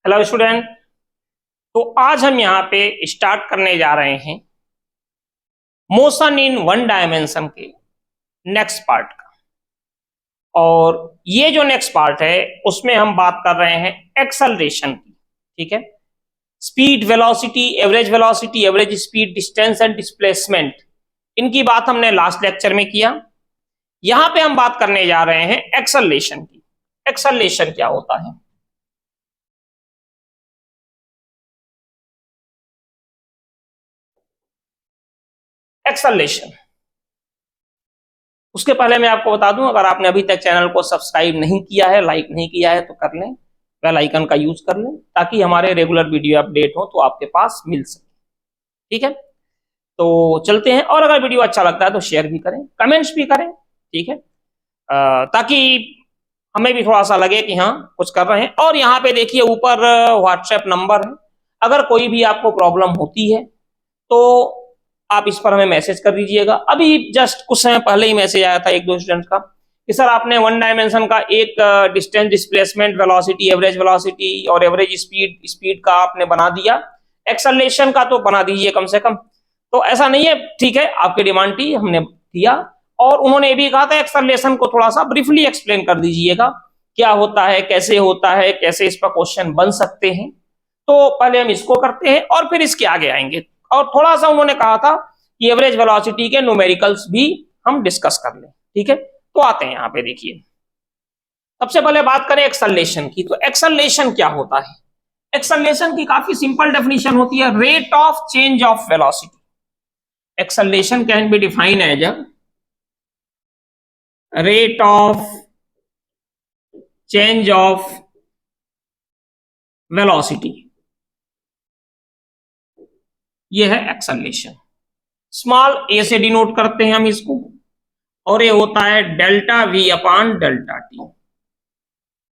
Hello student. तो आज हम यहाँ पे स्टार्ट करने जा रहे हैं मोशन इन वन डायमेंशन के नेक्स्ट पार्ट का। और ये जो नेक्स्ट पार्ट है उसमें हम बात कर रहे हैं एक्सेलरेशन की। ठीक है, speed, velocity, average speed, distance and displacement, इनकी बात हमने लास्ट लेक्चर में किया। यहां पे हम बात करने जा रहे हैं एक्सेलरेशन की। एक्सेलरेशन क्या होता है? एक्सेलरेशन, उसके पहले मैं आपको बता दूं, अगर आपने अभी तक चैनल को सब्सक्राइब नहीं किया है, लाइक नहीं किया है, तो कर लें, बेल आइकन का यूज कर लें ताकि हमारे रेगुलर वीडियो अपडेट हो तो आपके पास मिल सके। ठीक है, तो चलते हैं। और अगर वीडियो अच्छा लगता है तो शेयर भी करें, कमेंट्स भी करें। ठीक है, ताकि हमें भी थोड़ा सा लगे कि हाँ कुछ कर रहे हैं। और यहाँ पे देखिए ऊपर व्हाट्सएप नंबर है, अगर कोई भी आपको प्रॉब्लम होती है तो आप इस पर हमें मैसेज कर दीजिएगा। अभी जस्ट कुछ समय पहले ही मैसेज आया था एक दो स्टूडेंट का कि सर आपने वन डायमेंशन का एक डिस्टेंस, डिस्प्लेसमेंट, वेलोसिटी और एवरेज स्पीड का आपने बना दिया, एक्सेलरेशन का तो बना दीजिए कम से कम। तो ऐसा नहीं है, ठीक है, आपकी डिमांड थी, हमने दिया। और उन्होंने ये भी कहा था एक्सेलरेशन को थोड़ा सा ब्रीफली एक्सप्लेन कर दीजिएगा, क्या होता है, कैसे होता है, कैसे इस पर क्वेश्चन बन सकते हैं। तो पहले हम इसको करते हैं और फिर इसके आगे आएंगे। और थोड़ा सा उन्होंने कहा था कि एवरेज वेलोसिटी के न्यूमेरिकल्स भी हम डिस्कस कर लें। ठीक है, तो आते हैं यहाँ पे। देखिए सबसे पहले बात करें एक्सेलरेशन की, तो एक्सेलरेशन क्या होता है? एक्सेलरेशन की काफी सिंपल डेफिनेशन होती है, rate of change of velocity. Acceleration can be defined as a rate of change of velocity, ये है एक्सेलरेशन। स्मॉल ए से डिनोट करते हैं हम इसको, और ये होता है delta V upon delta T.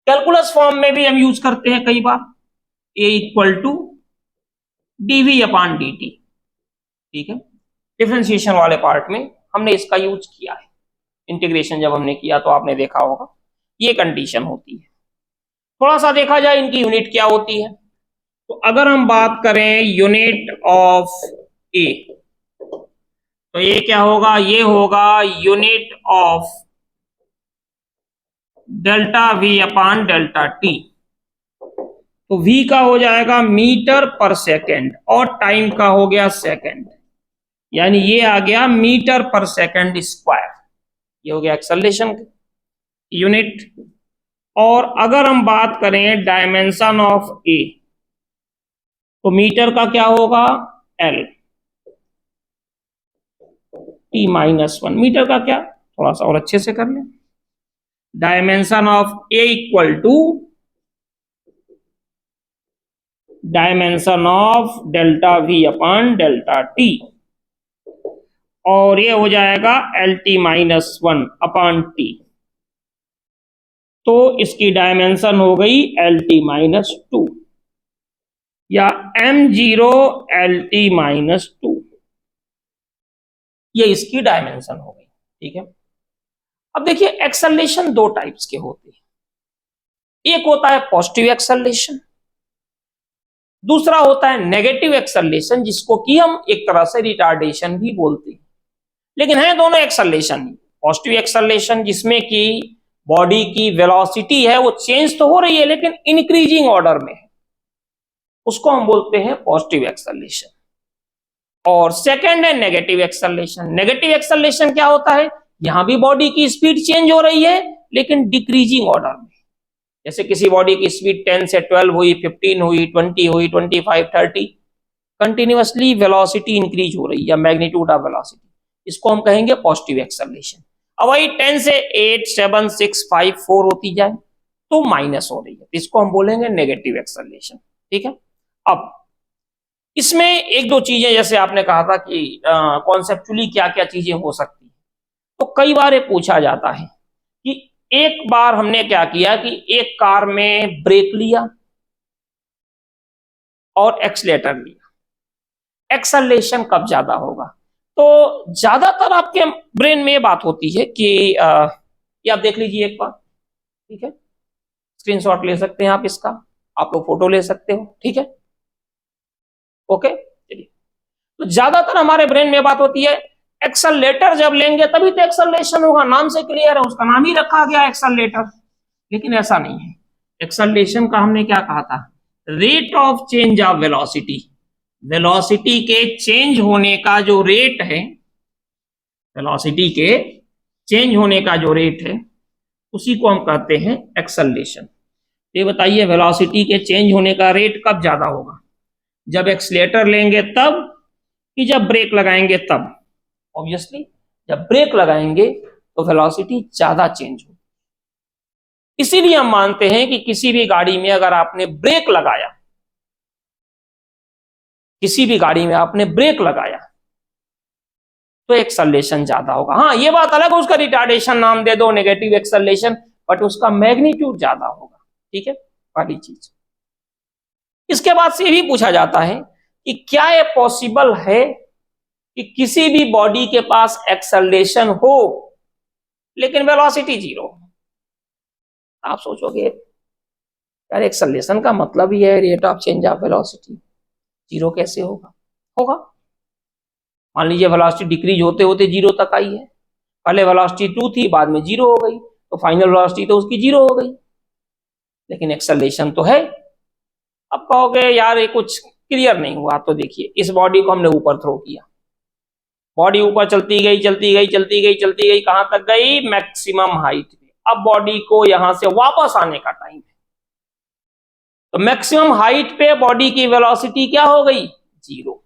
Calculus form में भी हम यूज करते हैं कई बार, A equal to DV upon D T. ठीक है, डिफरेंशिएशन वाले पार्ट में हमने इसका यूज किया है, इंटीग्रेशन जब हमने किया तो आपने देखा होगा ये कंडीशन होती है। थोड़ा सा देखा जाए इनकी यूनिट क्या होती है, तो अगर हम बात करें यूनिट ऑफ ए, तो ये क्या होगा? ये होगा unit of delta V upon delta T. तो v का हो जाएगा मीटर पर सेकेंड और टाइम का हो गया सेकेंड, यानी ये आ गया मीटर पर सेकेंड स्क्वायर। ये हो गया एक्सेलरेशन यूनिट। और अगर हम बात करें डायमेंशन ऑफ ए, तो मीटर का क्या होगा? l, t minus one. Meter का क्या, थोड़ा सा और अच्छे से कर लें, dimension of A equal to dimension of delta V upon delta T, और ये हो जाएगा L T minus one upon T. तो इसकी डायमेंशन हो गई एल टी माइनस टू, या M zero L T minus two, ये इसकी डायमेंशन हो गई। ठीक है, अब देखिए एक्सेलरेशन दो टाइप्स के होते हैं, एक होता है पॉजिटिव एक्सेलरेशन, दूसरा होता है नेगेटिव एक्सेलरेशन, जिसको कि हम एक तरह से रिटार्डेशन भी बोलते हैं। लेकिन है दोनों एक्सेलरेशन। पॉजिटिव एक्सेलरेशन जिसमें कि बॉडी की वेलोसिटी है वो चेंज तो हो रही है लेकिन इंक्रीजिंग ऑर्डर में है, उसको हम बोलते हैं पॉजिटिव एक्सेलरेशन। और सेकंड है नेगेटिव एक्सेलरेशन। नेगेटिव एक्सेलरेशन क्या होता है? यहां भी बॉडी की स्पीड चेंज हो रही है लेकिन डिक्रीजिंग ऑर्डर में। जैसे किसी बॉडी की स्पीड 10 से 12 हुई, 15 हुई, 20 हुई, 25, 30, कंटिन्यूअसली वेलोसिटी इंक्रीज हो रही है, या मैग्नीट्यूड ऑफ वेलोसिटी, इसको हम कहेंगे पॉजिटिव एक्सेलरेशन। अब वही 10 से 8, 7, 6, 5, 4 होती जाए तो माइनस हो रही है, इसको हम बोलेंगे नेगेटिव एक्सेलरेशन। ठीक है, अब इसमें एक दो चीजें, जैसे आपने कहा था कि कॉन्सेप्चुअली क्या क्या चीजें हो सकती है, तो कई बार ये पूछा जाता है कि एक बार हमने क्या किया कि एक कार में ब्रेक लिया और एक्सीलेटर लिया, एक्सेलरेशन कब ज्यादा होगा? तो ज्यादातर आपके ब्रेन में ये बात होती है कि ये आप देख लीजिए एक बार, ठीक है, स्क्रीनशॉट ले सकते हैं आप इसका। आप लोग फोटो ले सकते हो, ठीक है। ओके, चलिए। तो ज्यादातर हमारे ब्रेन में बात होती है एक्सेलरेटर जब लेंगे तभी तो एक्सेलरेशन होगा, नाम से क्लियर है, उसका नाम ही रखा गया एक्सेलरेटर। लेकिन ऐसा नहीं है। एक्सेलरेशन का हमने क्या कहा था, rate of change of velocity, velocity के चेंज होने का जो रेट है, वेलोसिटी के चेंज होने का जो रेट है उसी को हम कहते हैं एक्सेलरेशन। ये बताइए वेलोसिटी के चेंज होने का रेट कब ज्यादा होगा, जब एक्सीलरेटर लेंगे तब कि जब ब्रेक लगाएंगे तब। ऑब्वियसली जब ब्रेक लगाएंगे तो वेलोसिटी ज्यादा चेंज होगी। इसीलिए हम मानते हैं कि किसी भी गाड़ी में अगर आपने ब्रेक लगाया, किसी भी गाड़ी में आपने ब्रेक लगाया तो एक्सेलरेशन ज्यादा होगा। हाँ ये बात अलग है, उसका रिटार्डेशन नाम दे दो, नेगेटिव एक्सेलरेशन, बट उसका मैग्नीट्यूड ज्यादा होगा, ठीक है, वाली चीज। इसके बाद से भी पूछा जाता है कि क्या ये पॉसिबल है कि किसी भी बॉडी के पास एक्सेलरेशन हो लेकिन वेलोसिटी जीरो। आप सोचोगे यार एक्सेलरेशन का मतलब ही है rate of change of velocity, zero कैसे होगा? होगा। मान लीजिए वेलोसिटी डिक्रीज होते होते जीरो तक आई है, पहले वेलोसिटी 2 थी, बाद में जीरो हो गई, तो फाइनल वेलोसिटी तो उसकी जीरो हो गई, लेकिन एक्सेलरेशन तो है। अब कहोगे यार ये कुछ क्लियर नहीं हुआ, तो देखिए इस बॉडी को हमने ऊपर थ्रो किया, बॉडी ऊपर चलती गई चलती गई चलती गई चलती गई, कहां तक गई? मैक्सिमम हाइट पे। अब बॉडी को यहां से वापस आने का टाइम है, तो मैक्सिमम हाइट पे बॉडी की वेलोसिटी क्या हो गई? जीरो।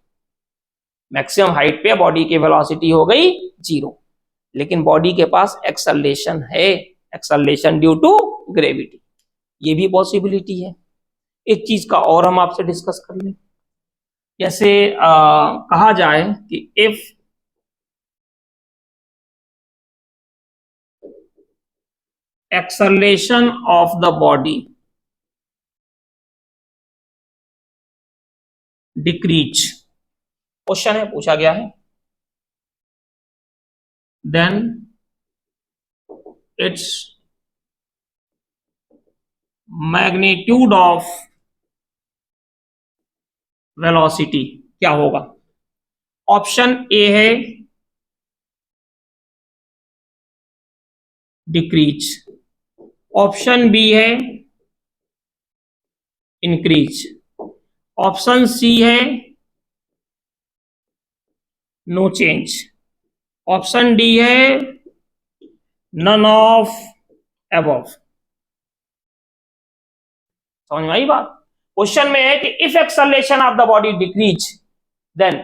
मैक्सिमम हाइट पे बॉडी की वेलोसिटी हो गई जीरो, लेकिन बॉडी के पास एक्सेलरेशन है, एक्सेलरेशन ड्यू टू ग्रेविटी। ये भी पॉसिबिलिटी है। एक चीज का और हम आपसे डिस्कस कर लें, जैसे कहा जाए कि if acceleration of the body decrease, question है, पूछा गया है, then its magnitude of velocity क्या होगा? ऑप्शन ए है डिक्रीज, ऑप्शन बी है इंक्रीज, ऑप्शन सी है नो चेंज, ऑप्शन डी है नन ऑफ अबव। समझ में आई बात? क्वेश्चन में है कि if acceleration of the body decrease then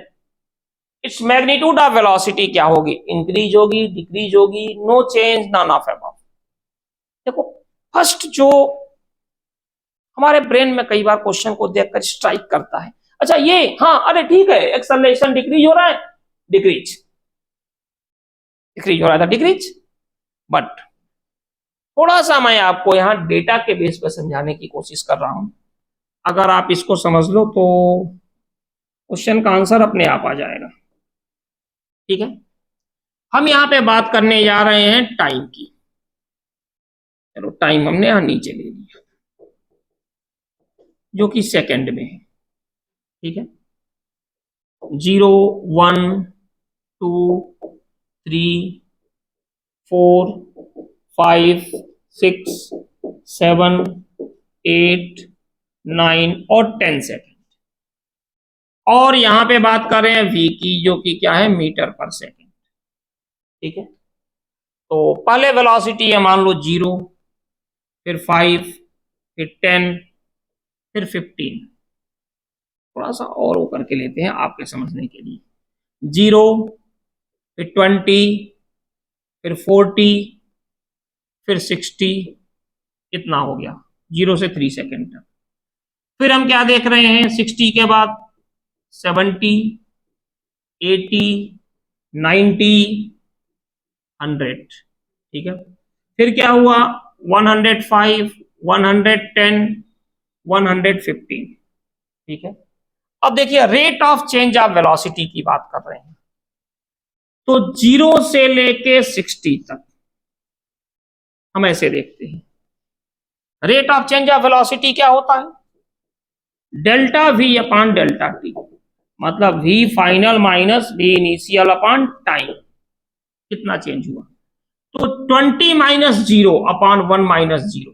its magnitude of velocity क्या होगी? इंक्रीज होगी, डिक्रीज होगी, no change, none of above. देखो फर्स्ट जो हमारे ब्रेन में कई बार क्वेश्चन को देखकर स्ट्राइक करता है, अच्छा ये, हाँ अरे ठीक है एक्सेलरेशन डिक्रीज हो रहा है, डिक्रीज डिक्रीज हो रहा था, डिक्रीज, बट थोड़ा सा मैं आपको यहां डेटा के बेस पर समझाने की कोशिश कर रहा हूं। अगर आप इसको समझ लो तो क्वेश्चन का आंसर अपने आप आ जाएगा, ठीक है। हम यहां पे बात करने जा रहे हैं टाइम की। चलो टाइम हमने यहां नीचे ले लिया जो कि सेकंड में है, ठीक है। 0 1 2 3 4 5 6 7 8 9 और 10 सेकेंड। और यहां पे बात कर रहे हैं v की, जो कि क्या है? मीटर पर सेकेंड, ठीक है। तो पहले वेलोसिटी है मान लो 0, फिर 5, फिर 10, फिर 15। थोड़ा सा और ऊपर के लेते हैं आपके समझने के लिए। 0, फिर 20, फिर 40, फिर 60, इतना हो गया 0 से 3 सेकेंड तक। फिर हम क्या देख रहे हैं? 60 के बाद 70, 80, 90, 100, ठीक है। फिर क्या हुआ? 105, 110, 115, ठीक है। अब देखिए rate of change of velocity की बात कर रहे हैं, तो 0 से लेके 60 तक हम ऐसे देखते हैं। Rate of change of velocity क्या होता है? Delta V upon delta T, मतलब V final minus V initial upon time, कितना चेंज हुआ? तो 20 minus zero upon 1 minus zero.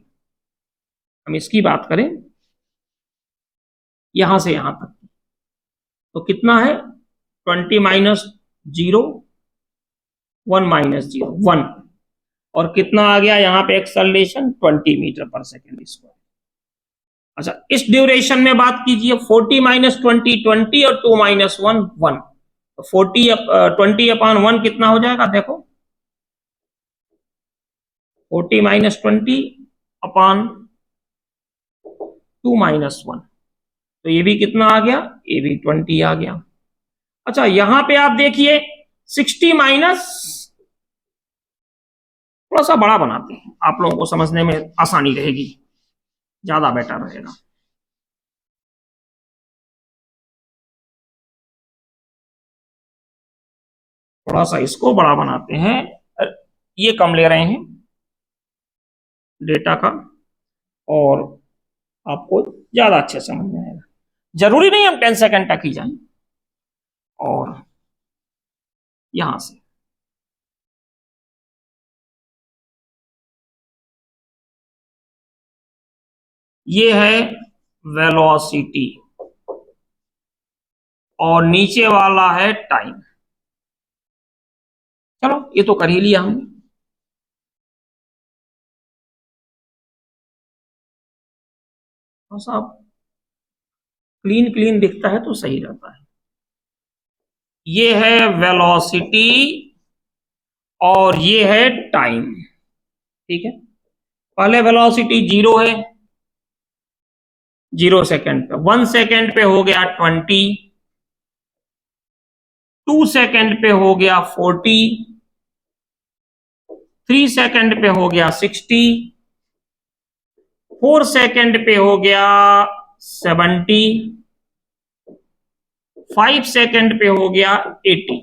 हम इसकी बात करें यहां से यहां तक, तो कितना है? 20 माइनस जीरो 1 माइनस जीरो 1, और कितना आ गया यहाँ पे एक्सेलरेशन? 20 मीटर पर सेकेंड स्क्वायर। अच्छा, इस ड्यूरेशन में बात कीजिए, 40 माइनस 20 20 और 2 माइनस 1 1, तो 20 अपॉन 1 कितना हो जाएगा? देखो 40 माइनस 20 अपॉन 2 माइनस 1, तो ये भी कितना आ गया? ये भी 20 आ गया। अच्छा, यहां पे आप देखिए 60 माइनस, थोड़ा सा बड़ा बनाते हैं, आप लोगों को समझने में आसानी रहेगी, ज्यादा बेटर रहेगा। थोड़ा सा इसको बड़ा बनाते हैं, ये कम ले रहे हैं डेटा का, और आपको ज्यादा अच्छे समझ में आएगा। जरूरी नहीं हम 10 सेकंड तक ही जाएं। और यहां से ये है वेलोसिटी और नीचे वाला है टाइम। चलो ये तो कर ही लिया हमने। थोड़ा क्लीन क्लीन दिखता है तो सही रहता है। ये है वेलोसिटी और ये है टाइम, ठीक है। पहले वेलोसिटी 0 है, 0 सेकेंड पे, 1 सेकेंड पे हो गया 20, 2 सेकेंड पे हो गया 40, 3 सेकेंड पे हो गया 60, 4 सेकेंड पे हो गया 70, 5 सेकेंड पे हो गया 80,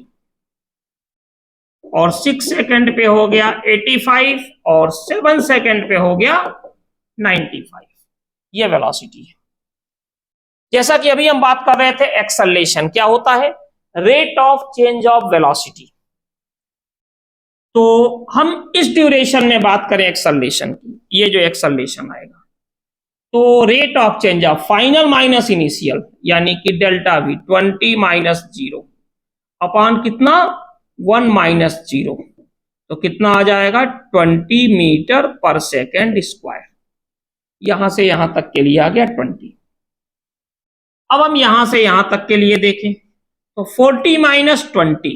और 6 सेकेंड पे हो गया 85, और 7 सेकेंड पे हो गया 95। ये वेलोसिटी है। जैसा कि अभी हम बात कर रहे थे एक्सेलरेशन क्या होता है? Rate of change of velocity. तो हम इस ड्यूरेशन में बात करें एक्सेलरेशन की, ये जो एक्सेलरेशन आएगा, तो rate of change of final minus initial, यानी कि delta we 20 minus zero upon कितना? 1 माइनस जीरो, तो कितना आ जाएगा? 20 मीटर पर सेकेंड स्क्वायर। यहां से यहां तक के लिए आ गया 20। अब हम यहां से यहां तक के लिए देखें, तो 40 माइनस 20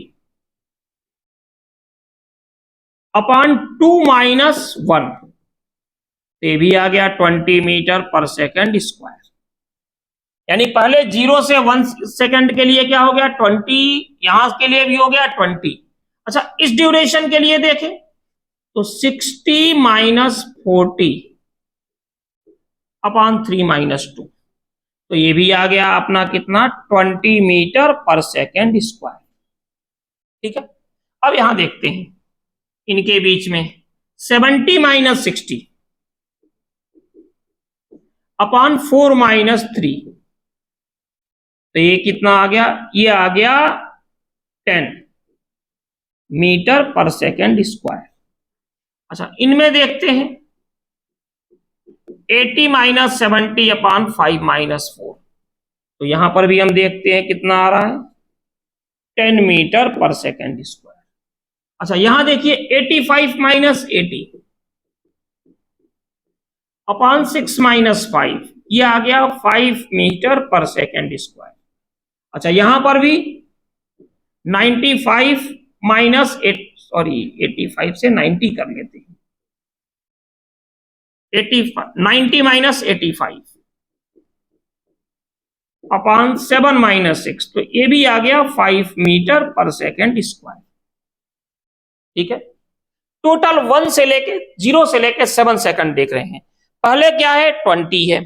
अपॉन 2 माइनस 1, ये भी आ गया 20 मीटर पर सेकेंड स्क्वायर। यानी पहले 0 से 1 सेकेंड के लिए क्या हो गया? 20, यहां के लिए भी हो गया 20। अच्छा, इस ड्यूरेशन के लिए देखें तो 60 माइनस 40 अपॉन 3 माइनस 2, तो ये भी आ गया अपना कितना? 20 मीटर पर सेकेंड स्क्वायर, ठीक है। अब यहां देखते हैं इनके बीच में 70 माइनस 60 अपॉन 4 माइनस 3, तो ये कितना आ गया? ये आ गया 10 मीटर पर सेकेंड स्क्वायर। अच्छा, इनमें देखते हैं 80 माइनस 70 अपॉन 5 माइनस 4, तो यहां पर भी हम देखते हैं कितना आ रहा है? 10 मीटर पर सेकेंड स्क्वायर। अच्छा, यहां देखिए 85 माइनस 80 अपॉन 6 माइनस 5, ये आ गया 5 मीटर पर सेकेंड स्क्वायर। अच्छा, यहां पर भी 95 माइनस 85 से 90 कर लेते हैं, 90 माइनस 85 अपॉन 7 माइनस 6, तो ये भी आ गया 5 मीटर पर सेकेंड स्क्वायर, ठीक है। टोटल 1 से लेके 0 से लेके 7 सेकंड देख रहे हैं। पहले क्या है? 20 है,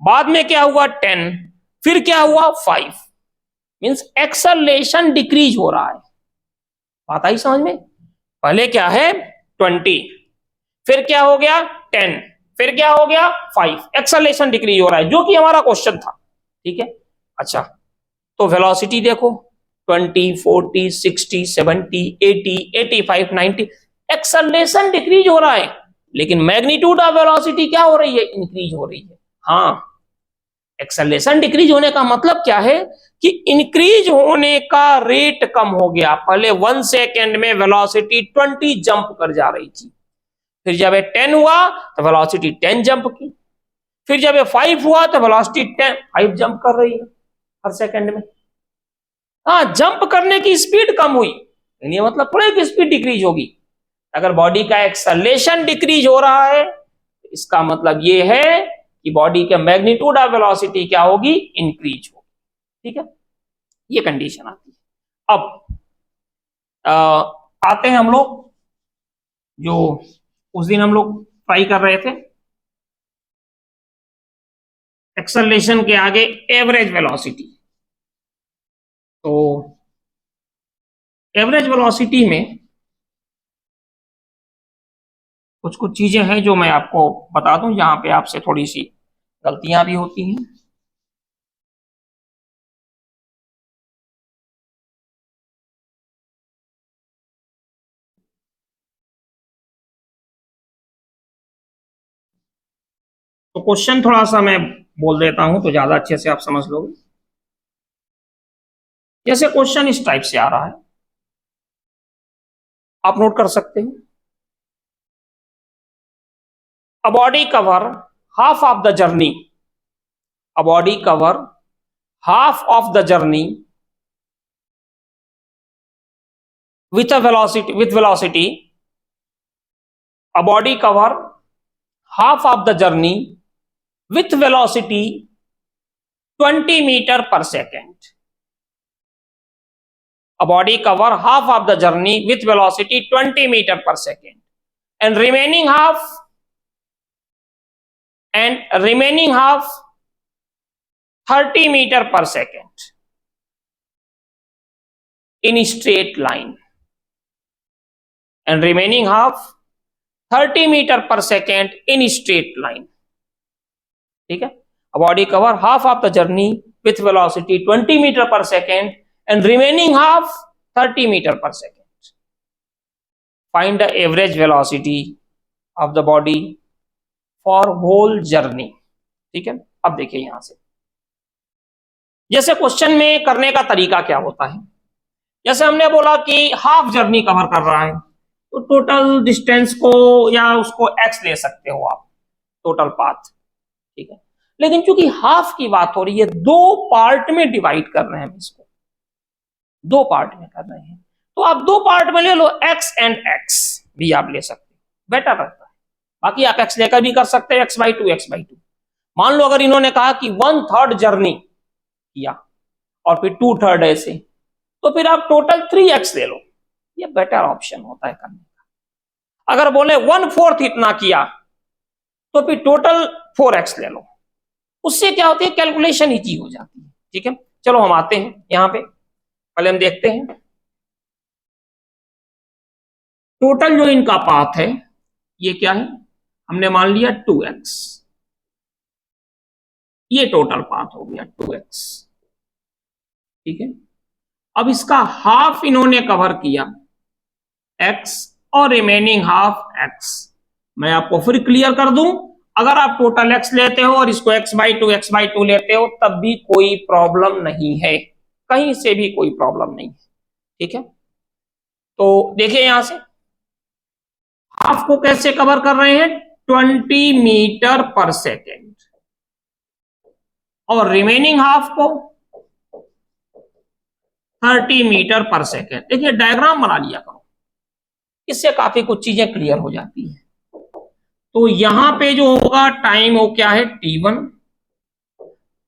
बाद में क्या हुआ? 10, फिर क्या हुआ? 5। मींस एक्सेलरेशन डिक्रीज हो रहा है। बात आई समझ में? पहले क्या है? 20, फिर क्या हो गया? 10, फिर क्या हो गया 5, एक्सेलरेशन डिक्रीज हो रहा है, जो कि हमारा क्वेश्चन था। ठीक है, अच्छा तो वेलोसिटी देखो 20, 40, 60, 70, 80, 85, 90, एक्सेलरेशन डिक्रीज हो रहा है, लेकिन मैग्नीट्यूड ऑफ वेलोसिटी क्या हो रही है, इंक्रीज हो रही है। हाँ, एक्सेलरेशन डिक्रीज होने का मतलब क्या है कि इंक्रीज होने का रेट कम हो गया। पहले 1 सेकेंड में वेलोसिटी 20 जंप कर जा रही थी, फिर जब ये 10 हुआ तो वेलोसिटी 10 जंप की, फिर जब ये 5 हुआ तो वेलोसिटी 5 जंप कर रही है हर सेकंड में। हाँ, जंप करने की स्पीड कम हुई, ये मतलब थोड़ी की स्पीड डिक्रीज होगी। अगर बॉडी का एक्सेलरेशन डिक्रीज हो रहा है, इसका मतलब ये है कि बॉडी के मैग्नीट्यूड ऑफ वेलोसिटी क्या होगी, इंक्रीज होगी। ठीक है, ये कंडीशन आती है। अब आते हैं हम लोग, जो उस दिन हम लोग ट्राई कर रहे थे, एक्सेलरेशन के आगे एवरेज वेलोसिटी। तो एवरेज वेलोसिटी में कुछ कुछ चीजें हैं जो मैं आपको बता दूं, जहां पे आपसे थोड़ी सी गलतियां भी होती हैं। तो क्वेश्चन थोड़ा सा मैं बोल देता हूं तो ज्यादा अच्छे से आप समझ लोगे। जैसे क्वेश्चन इस टाइप से आ रहा है, आप नोट कर सकते हैं। A body cover half of the journey. A body cover half of the journey with a velocity. With velocity, a body cover half of the journey with velocity 20 meter per second. A body cover half of the journey with velocity 20 meter per second, and remaining half 30 meter per second in straight line, and remaining half 30 meter per second in straight line. ठीक है, a body cover half of the journey with velocity 20 meter per second and remaining half 30 meter per second. Find the average velocity of the body for whole journey. ठीक है, अब देखिए यहां से, जैसे question में करने का तरीका क्या होता है। जैसे हमने बोला कि हाफ जर्नी कवर कर रहा है, तो टोटल डिस्टेंस को या उसको एक्स ले सकते हो आप, टोटल पाथ। ठीक है, लेकिन चूंकि हाफ की बात हो रही है, 2 पार्ट में डिवाइड कर रहे हैं हम इसको, 2 पार्ट में कर रहे हैं, तो आप 2 पार्ट में ले लो, एक्स एंड एक्स भी आप ले सकते हो, बेटर रहता है। बाकी आप एक्स लेकर भी कर सकते हैं, x/2 x/2। मान लो अगर इन्होंने कहा कि 1/3 जर्नी किया और फिर 2/3 ऐसे, तो फिर आप टोटल 3x ले लो, ये बेटर ऑप्शन होता है करने का। अगर बोले 1/4 इतना किया, तो फिर टोटल 4x ले लो, उससे क्या होती है, कैलकुलेशन इजी हो जाती है। ठीक है, चलो हम आते हैं यहां पे, पहले हम देखते हैं टोटल जो इनका पाथ है, ये क्या है, हमने मान लिया 2x, ये टोटल पाथ हो गया 2x। ठीक है, अब इसका हाफ इन्होंने कवर किया x और रिमेनिंग हाफ x। मैं आपको फिर क्लियर कर दूं, अगर आप टोटल x लेते हो और इसको x/2 लेते हो, तब भी कोई प्रॉब्लम नहीं है, कहीं से भी कोई प्रॉब्लम नहीं है। ठीक है, तो देखिए यहां से हाफ को कैसे कवर कर रहे हैं, 20 मीटर पर सेकेंड, और रिमेनिंग हाफ को 30 मीटर पर सेकेंड। देखिए डायग्राम बना लिया करो, इससे काफी कुछ चीजें क्लियर हो जाती हैं। तो यहां पे जो होगा टाइम वो क्या है, t1,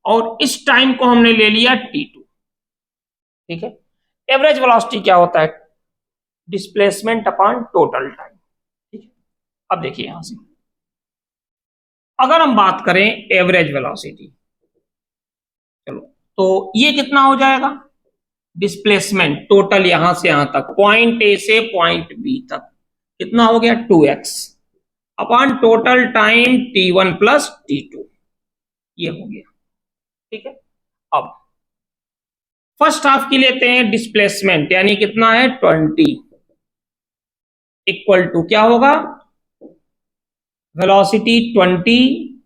और इस टाइम को हमने ले लिया t2। ठीक है, एवरेज वेलोसिटी क्या होता है, डिस्प्लेसमेंट अपॉन टोटल टाइम। ठीक है, अब देखिए यहां से अगर हम बात करें एवरेज वेलोसिटी, चलो तो ये कितना हो जाएगा, डिस्प्लेसमेंट टोटल यहां से यहां तक, पॉइंट ए से पॉइंट बी तक, कितना हो गया 2x। Upon total time t1 plus t2, ये हो गया। ठीक है, अब फर्स्ट हाफ की लेते हैं डिस्प्लेसमेंट, यानी कितना है 20, इक्वल टू क्या होगा, velocity 20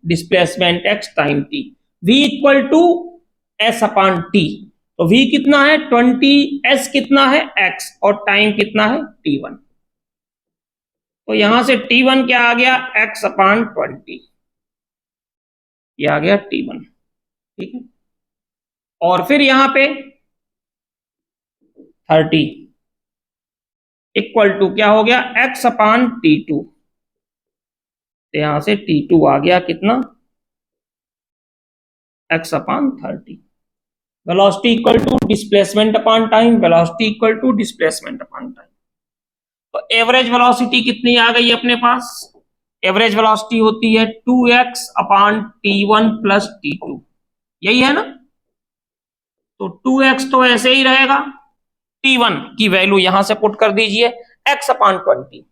displacement x time t, v equal to s upon t। तो v कितना है 20, s कितना है x और टाइम कितना है t1। तो यहां से t1 क्या आ गया, x अपॉन 20, ये आ गया t1। ठीक है, और फिर यहां पे 30 इक्वल टू क्या हो गया, x अपॉन t2। तो यहां से t2 आ गया कितना, x upon 30। Velocity equal to displacement upon time, velocity equal to displacement upon time. तो एवरेज वेलोसिटी कितनी आ गई अपने पास, एवरेज वेलोसिटी होती है 2x upon t1 plus t2, यही है ना। तो 2x तो ऐसे ही रहेगा, t1 की वैल्यू यहां से पुट कर दीजिए x अपॉन 20,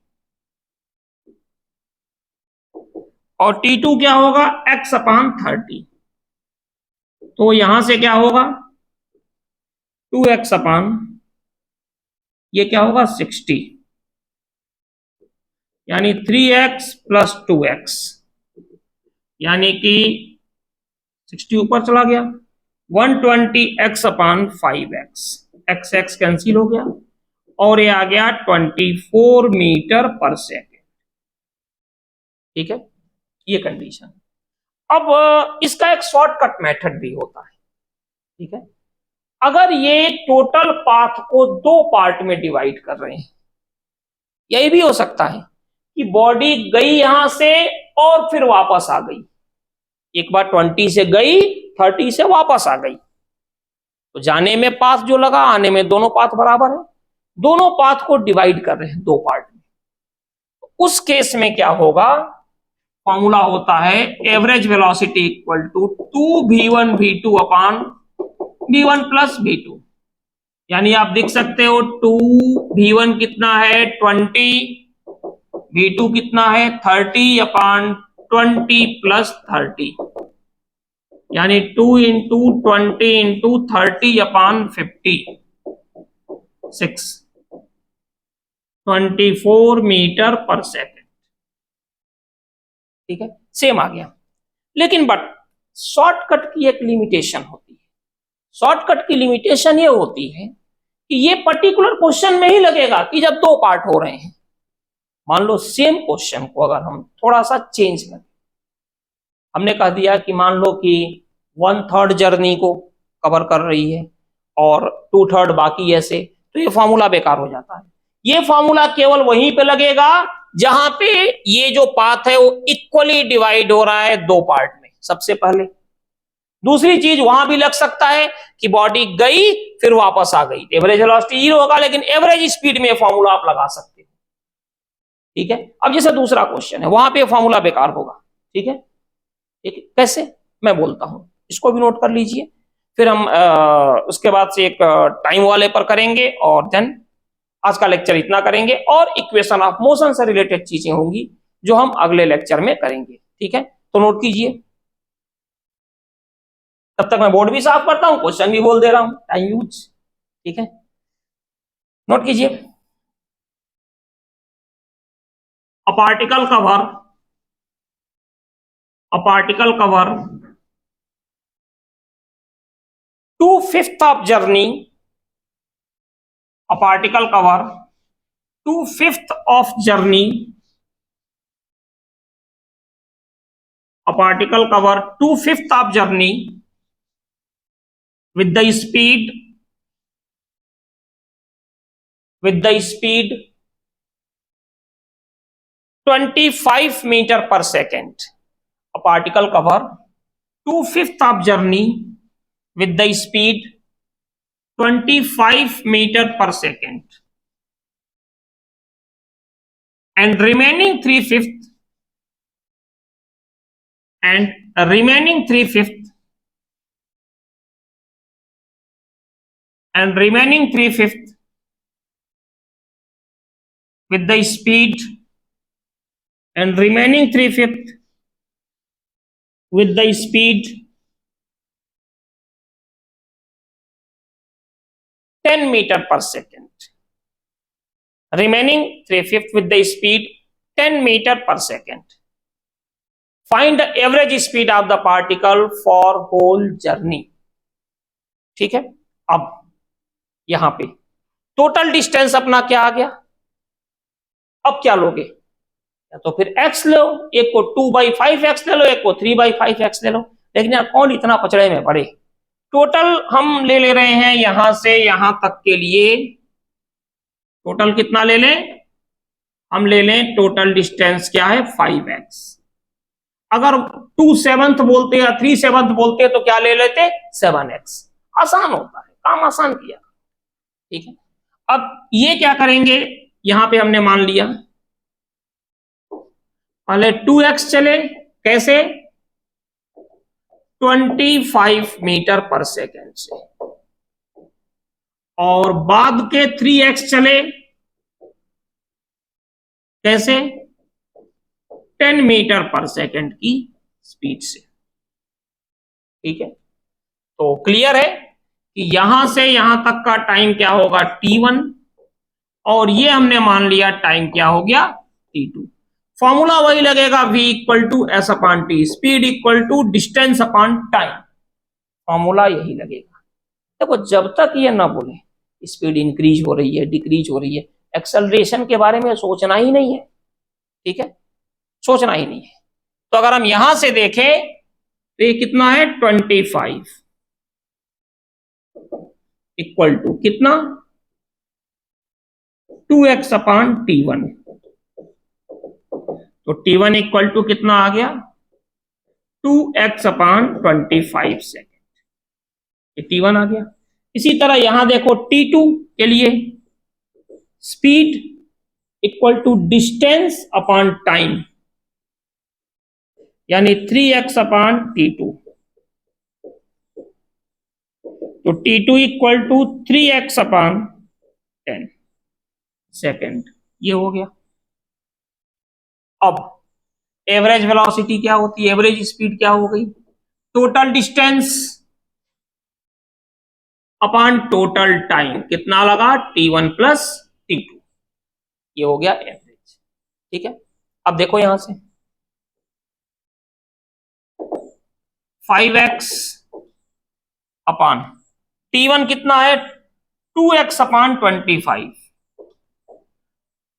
और t2 क्या होगा x अपॉन 30। तो यहां से क्या होगा 2x अपॉन, ये क्या होगा 60, यानी 3x प्लस 2x, यानी कि 60 ऊपर चला गया, 120x upon 5x, x x cancel हो गया, और ये आ गया 24 मीटर पर सेकेंड। ठीक है, ये कंडीशन। अब इसका एक शॉर्टकट मेथड भी होता है। ठीक है, अगर ये टोटल पाथ को दो पार्ट में डिवाइड कर रहे हैं, यही भी हो सकता है कि बॉडी गई यहां से और फिर वापस आ गई, एक बार 20 से गई 30 से वापस आ गई, तो जाने में पाथ जो लगा, आने में दोनों पाथ बराबर है, दोनों पाथ को डिवाइड कर रहे हैं दो पार्ट में। उस केस में क्या होगा, फॉर्मूला होता है average velocity equal to 2v1v2 upon v1 plus v2। यानी आप देख सकते हो 2v1 कितना है 20, v2 कितना है 30 अपॉन 20 प्लस 30, यानी 2 इंटू 20 इंटू 30 अपॉन 50, 6, 24 मीटर पर सेकेंड। ठीक है, सेम आ गया। लेकिन बट शॉर्टकट की एक लिमिटेशन होती है, शॉर्टकट की लिमिटेशन ये होती है कि ये पर्टिकुलर क्वेश्चन में ही लगेगा कि जब दो पार्ट हो रहे हैं। मान लो सेम क्वेश्चन को अगर हम थोड़ा सा चेंज करें, हमने कह दिया कि मान लो कि 1/3 जर्नी को कवर कर रही है और 2/3 बाकी ऐसे, तो ये फॉर्मूला बेकार हो जाता है। ये फॉर्मूला केवल वहीं पे लगेगा जहां पे ये जो पाथ है वो इक्वली डिवाइड हो रहा है दो पार्ट में, सबसे पहले। दूसरी चीज वहां भी लग सकता है कि बॉडी गई फिर वापस आ गई, एवरेज वेलोसिटी 0 होगा, लेकिन एवरेज स्पीड में फॉर्मूला आप लगा सकते हो। ठीक है, अब जैसे दूसरा क्वेश्चन है, वहां पे फॉर्मूला बेकार होगा। ठीक है, ठीक है, कैसे मैं बोलता हूं, इसको भी नोट कर लीजिए, फिर हम उसके बाद से एक टाइम वाले पर करेंगे, और देन आज का लेक्चर इतना करेंगे, और इक्वेशन ऑफ मोशन से रिलेटेड चीजें होंगी जो हम अगले लेक्चर में करेंगे। ठीक है, तो नोट कीजिए, तब तक मैं बोर्ड भी साफ करता हूं, क्वेश्चन भी बोल दे रहा हूं, टाइम यूज। ठीक है, नोट कीजिए, a particle cover, a particle cover 2/5 of journey, a particle cover 2/5 of journey, a particle cover 2/5 of journey with the speed, with the speed 25 meter per second, a particle cover 2/5 of journey with the speed 25 meter per second, and remaining 3/5, and remaining 3/5, and remaining 3/5 with the speed and remaining 3/5 with the speed 10 meter per second. Remaining 3/5 with the speed 10 meter per second. Find the average speed of the particle for whole journey. ठीक है, अब यहां पे total distance अपना क्या आ गया, अब क्या लोगे, या तो फिर x लो, एक को 2/5x ले लो, एक को 3/5x ले लो, लेकिन यार कौन इतना पचड़े में पड़े। टोटल हम ले रहे हैं यहां से यहां तक के लिए, टोटल कितना ले लें, हम ले लें टोटल डिस्टेंस क्या है 5x। अगर 2/7 बोलते या 3/7 बोलते तो क्या ले लेते 7x। आसान होता है, काम आसान किया। ठीक है, अब ये क्या करेंगे, यहां पे हमने मान लिया पहले 2x चले, कैसे 25 मीटर पर सेकेंड से, और बाद के 3x चले कैसे 10 मीटर पर सेकेंड की स्पीड से। ठीक है, तो क्लियर है कि यहां से यहां तक का टाइम क्या होगा t1, और ये हमने मान लिया टाइम क्या हो गया t2। फॉर्मूला वही लगेगा v equal to S upon T, speed equal to distance upon time, formula यही लगेगा। देखो जब तक ये ना बोले स्पीड इंक्रीज हो रही है डिक्रीज हो रही है, एक्सेलरेशन के बारे में सोचना ही नहीं है। ठीक है, सोचना ही नहीं है। तो अगर हम यहां से देखें तो ये कितना है 25 इक्वल टू कितना 2x अपॉन t1, तो t1 इक्वल टू कितना आ गया 2x अपॉन 25 सेकेंड, ये t1 आ गया। इसी तरह यहां देखो t2 के लिए speed equal to distance upon time, यानी 3x अपॉन t2, तो t2 equal to 3x upon 10 second, ये हो गया। अब एवरेज वेलोसिटी क्या होती है, एवरेज स्पीड क्या हो गई, total distance upon total time, कितना लगा t1 प्लस t2, ये हो गया एवरेज। ठीक है, अब देखो यहां से 5x अपॉन t1 कितना है 2x upon 25,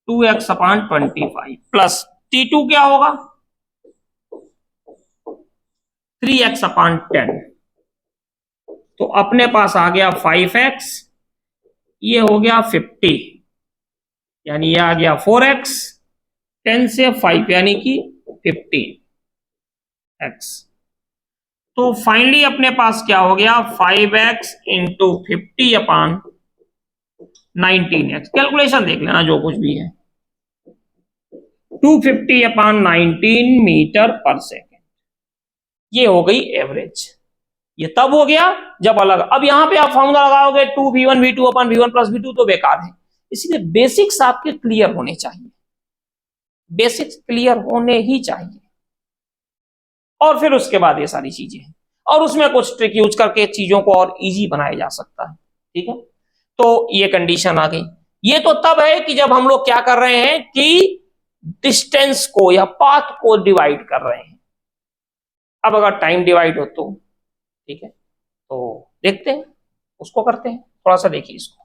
2x upon 25 plus t2 क्या होगा 3x अपॉन 10, तो अपने पास आ गया 5x, ये हो गया 50, यानी ये आ गया 4x, 10 से 5 यानी कि 15x। तो फाइनली अपने पास क्या हो गया 5x into 50 upon 19x, calculation देख लेना जो कुछ भी है, 250 अपॉन 19 मीटर पर सेकेंड, ये हो गई एवरेज। ये तब हो गया जब अलग, अब यहां पे आप फॉर्मूला लगाओगे 2v1v2 upon v1 plus v2 तो बेकार है, इसलिए बेसिक्स आपके क्लियर होने चाहिए, बेसिक्स क्लियर होने ही चाहिए, और फिर उसके बाद ये सारी चीजें हैं, और उसमें कुछ ट्रिक यूज करके चीजों को और इजी बनाया जा सकता है। ठीक है, तो ये कंडीशन आ गई। ये तो तब है कि जब हम लोग क्या कर रहे हैं कि डिस्टेंस को या पाथ को डिवाइड कर रहे हैं। अब अगर टाइम डिवाइड हो तो ठीक है, तो देखते हैं उसको करते हैं, थोड़ा सा देखिए इसको।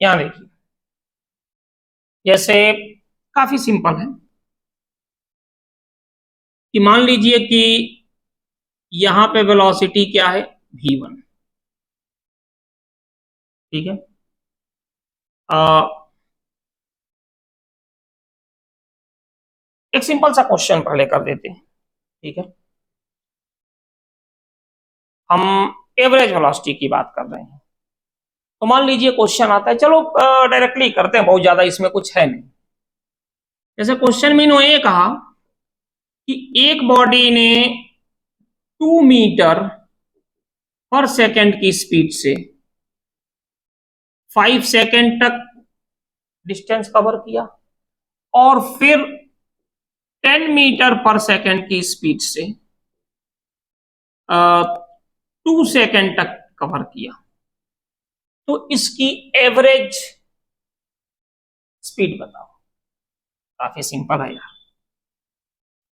यहां देखिए, जैसे काफी सिंपल है कि मान लीजिए कि यहां पे वेलोसिटी क्या है, v1। ठीक है, एक सिंपल सा क्वेश्चन पहले कर देते हैं। ठीक है, हम एवरेज वेलोसिटी की बात कर रहे हैं। तो मान लीजिए क्वेश्चन आता है, चलो डायरेक्टली करते हैं, बहुत ज्यादा इसमें कुछ है नहीं। जैसे क्वेश्चन में इन्होंने ये कहा कि एक बॉडी ने 2 मीटर पर सेकंड की स्पीड से 5 सेकंड तक डिस्टेंस कवर किया, और फिर 10 मीटर पर सेकंड की स्पीड से 2 सेकंड तक कवर किया, तो इसकी एवरेज स्पीड बताओ। काफी सिंपल है यार,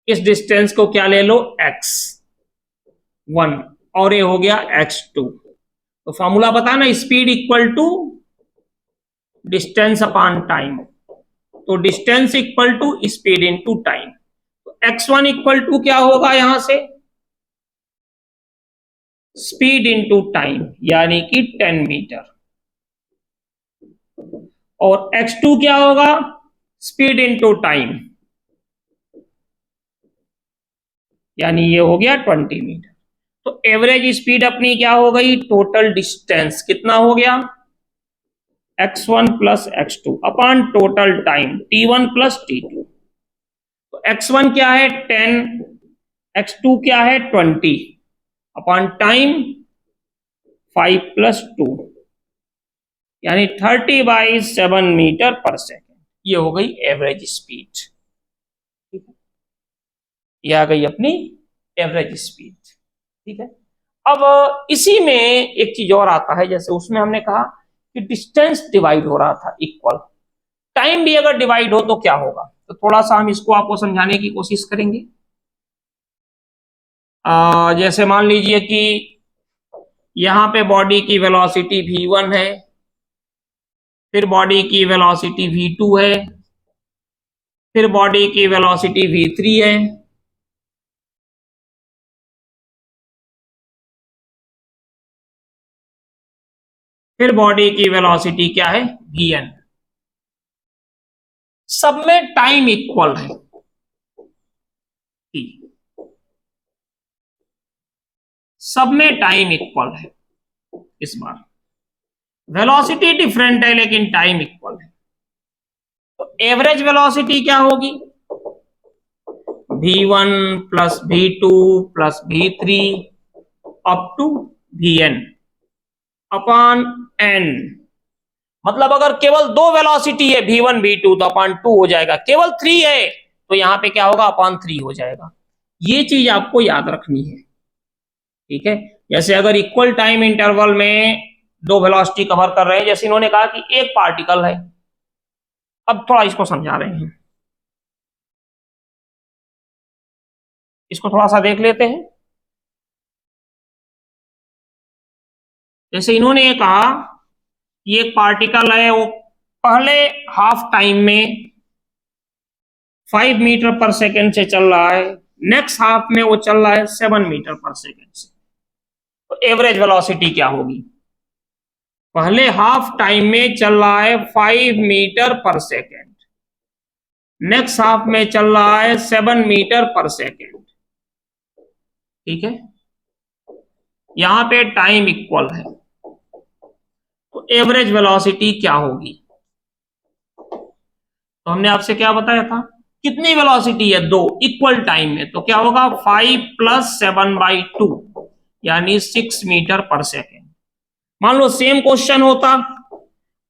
इस डिस्टेंस को क्या ले लो, x1, और ये हो गया x2। तो फॉर्मूला बता ना, speed equal to distance upon time. तो distance equal to speed into time. तो x1 इक्वल टू क्या होगा यहां से, स्पीड इनटू टाइम, यानी कि 10 मीटर, और x2 क्या होगा, स्पीड इनटू टाइम, यानी ये हो गया 20 मीटर। तो एवरेज स्पीड अपनी क्या हो गई, टोटल डिस्टेंस कितना हो गया, x1 plus x2 upon total time t1 plus t2। तो x1 क्या है 10, x2 क्या है 20 अपॉन टाइम 5 प्लस 2, यानी 30/7 मीटर पर सेकेंड। ये हो गई एवरेज स्पीड। ठीक है, ये आ गई अपनी एवरेज स्पीड। ठीक है, अब इसी में एक चीज और आता है, जैसे उसमें हमने कहा कि डिस्टेंस डिवाइड हो रहा था इक्वल, टाइम भी अगर डिवाइड हो तो क्या होगा। तो थोड़ा सा हम इसको आपको समझाने की कोशिश करेंगे। जैसे मान लीजिए कि यहां पे बॉडी की वेलोसिटी v1 है, फिर बॉडी की वेलोसिटी v2 है, फिर बॉडी की वेलोसिटी v3 है, फिर बॉडी की वेलोसिटी क्या है, vn। सब में टाइम इक्वल है t, सब में टाइम इक्वल है। इस बार वेलोसिटी डिफरेंट है लेकिन टाइम इक्वल है। तो एवरेज वेलोसिटी क्या होगी, v1 plus v2 plus v3 up to vn upon n। मतलब अगर केवल दो वेलोसिटी है v1 v2 तो अपॉन 2 हो जाएगा, केवल 3 है तो यहां पे क्या होगा, अपॉन 3 हो जाएगा। ये चीज आपको याद रखनी है। ठीक है, जैसे अगर इक्वल टाइम इंटरवल में दो वेलोसिटी कवर कर रहे हैं, जैसे इन्होंने कहा कि एक पार्टिकल है, अब थोड़ा इसको समझा रहे हैं, इसको थोड़ा सा देख लेते हैं। जैसे इन्होंने ये कहा कि एक पार्टिकल है, वो पहले हाफ टाइम में 5 मीटर पर सेकेंड से चल रहा है, नेक्स्ट हाफ में वो चल रहा है 7 मीटर पर सेकेंड से। तो एवरेज वेलोसिटी क्या होगी, पहले हाफ टाइम में चल रहा है 5 मीटर पर सेकेंड, नेक्स्ट हाफ में चल रहा है 7 मीटर पर सेकेंड। ठीक है, यहां पे टाइम इक्वल है, तो एवरेज वेलोसिटी क्या होगी। तो हमने आपसे क्या बताया था, कितनी वेलोसिटी है, दो, इक्वल टाइम में, तो क्या होगा 5 प्लस 7/2, यानी 6 मीटर पर सेकेंड। मान लो सेम क्वेश्चन होता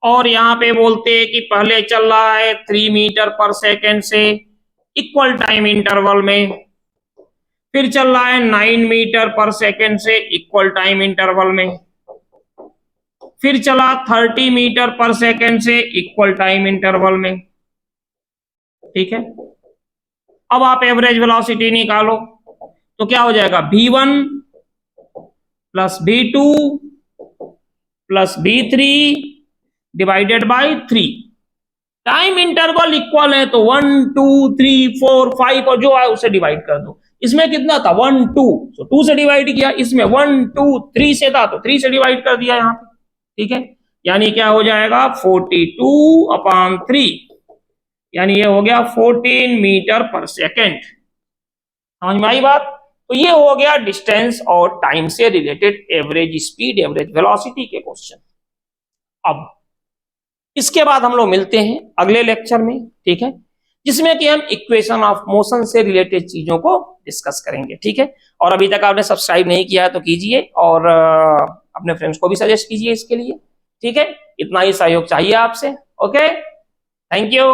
और यहां पे बोलते कि पहले चल रहा है 3 मीटर पर सेकेंड से इक्वल टाइम इंटरवल में, फिर चल रहा है 9 मीटर पर सेकेंड से इक्वल टाइम इंटरवल में, फिर चला 30 मीटर पर सेकेंड से इक्वल टाइम इंटरवल में। ठीक है, अब आप एवरेज वेलोसिटी निकालो, तो क्या हो जाएगा, v1 plus v2 plus v3 divided by 3। Time interval equal है तो 1 2 3 4 5 और जो है उसे डिवाइड कर दो। इसमें कितना था 1 2, तो 2 से डिवाइड किया, इसमें 1 2 3 से था तो 3 से डिवाइड कर दिया यहाँ पे, ठीक है। यानी क्या हो जाएगा 42/3, यानी ये हो गया 14 मीटर पर सेकेंड। समझ में आई बात? तो ये हो गया डिस्टेंस और टाइम से related average speed, average velocity के क्वेश्चन। अब इसके बाद हम लोग मिलते हैं अगले लेक्चर में, ठीक है, जिसमें कि हम इक्वेशन ऑफ मोशन से रिलेटेड चीजों को डिस्कस करेंगे, ठीक है। और अभी तक आपने सब्सक्राइब नहीं किया है तो कीजिए, और अपने फ्रेंड्स को भी सजेस्ट कीजिए इसके लिए, ठीक है। इतना ही सहयोग चाहिए आपसे। Okay, thank you.